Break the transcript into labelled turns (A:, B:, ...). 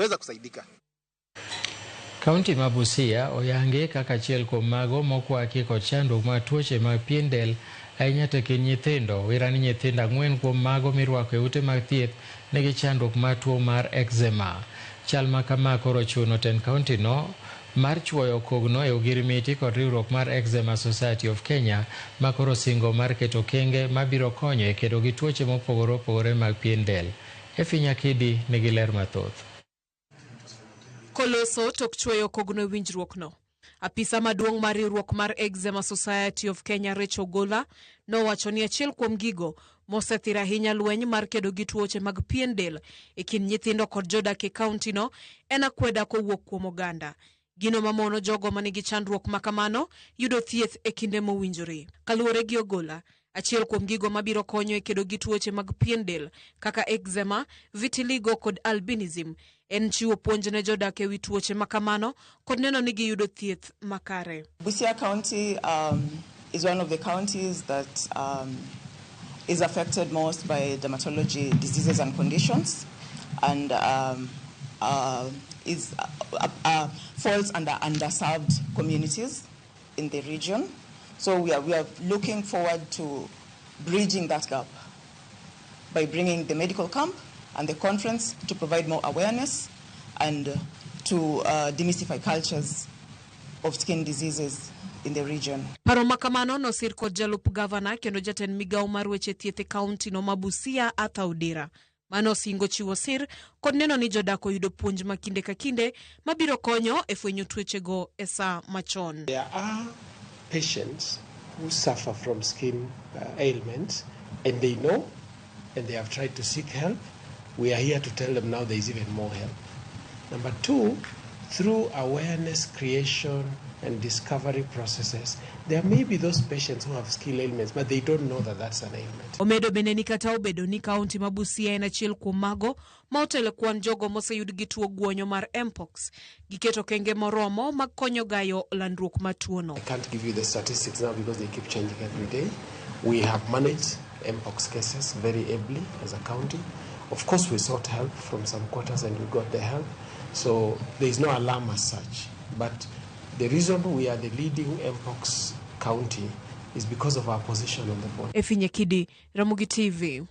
A: tutaweza kusaidika.
B: Kaunti ma Busia oyange kaka achiel kuom mago mokwaki kod chandruok mar tuoche mag pien del ahinya to kind nyithindo. Wirani nyithindo 4 kuom mago mirwako e ute mag thieth nigi chandruok mar tuo mar eczema. Chal ma kama koro chuno ten kaunti no mar chuoyo kogno e ogirimiti kod riwruok mar Eczema Society of Kenya ma koro singo mar keto kenge mabiro konyo e kedo gi tuoche mopogore opogore mag pien del. Efinya Kidi nigi ler mathoth.
C: Koloso tok chuoyo kogno winjruok no. Apisa maduong' mar riwruok mar Eczema Society of Kenya Rachel Gola nowacho ni achiel kuom gigo mosethira ahinya lweny mar kedo gi tuoche mag pien del e kind nyithindo kod jodak e kaunti no en akweda kowuok kuom oganda. Gino mamono jogo manigi chandruok makamano yudo thieth e kinde mowinjore. Kaluwore gi Ogola, achiel kuom gigo mabiro konyo e kedo gi tuoche mag pien del kaka eczema, vitiligo kod albinism en chiwo puonj ne jodak e wi tuoche makamano kod neno ni giyudo thieth makare.
D: Busia County is one of the counties that is affected most by dermatology diseases and conditions, and falls under underserved communities in the region. So we are looking forward to bridging that gap by bringing the medical camp and the conference to provide more awareness and to demystify cultures of skin diseases in the region.
C: Paro makamano no sir kod jalup governor kendo jatend migawo mar weche thieth e kaunti no ma Busia Arthur Odera. Mano singo chiwo sir kod neno ni jodak oyudo puonj ma kinde ka kinde mabiro konyo e fwenyo tuoche go e saa machon.
E: There are patients who suffer from skin ailments and they know and they have tried to seek help. We are here to tell them now there is even more help. Number 2, through awareness creation and discovery processes, there may be those patients who have skin ailments, but they don't know that that's an ailment.
C: Omedo beneni kata obedo ni kaunti ma Busia en achiel kuom mago ma otelo kwan jogo moseyud gi tuo guonyo mar mpox, giketo kenge moromo mag konyo gayo landruok ma tuo no.
E: I can't give you the statistics now because they keep changing every day. We have managed mpox cases very ably as a county. Of course, we sought help from some quarters and we got the help. So there is no alarm as such. But the reason we are the leading mpox county is because of our position on the board.
C: Efinya Kidi, Ramogi TV.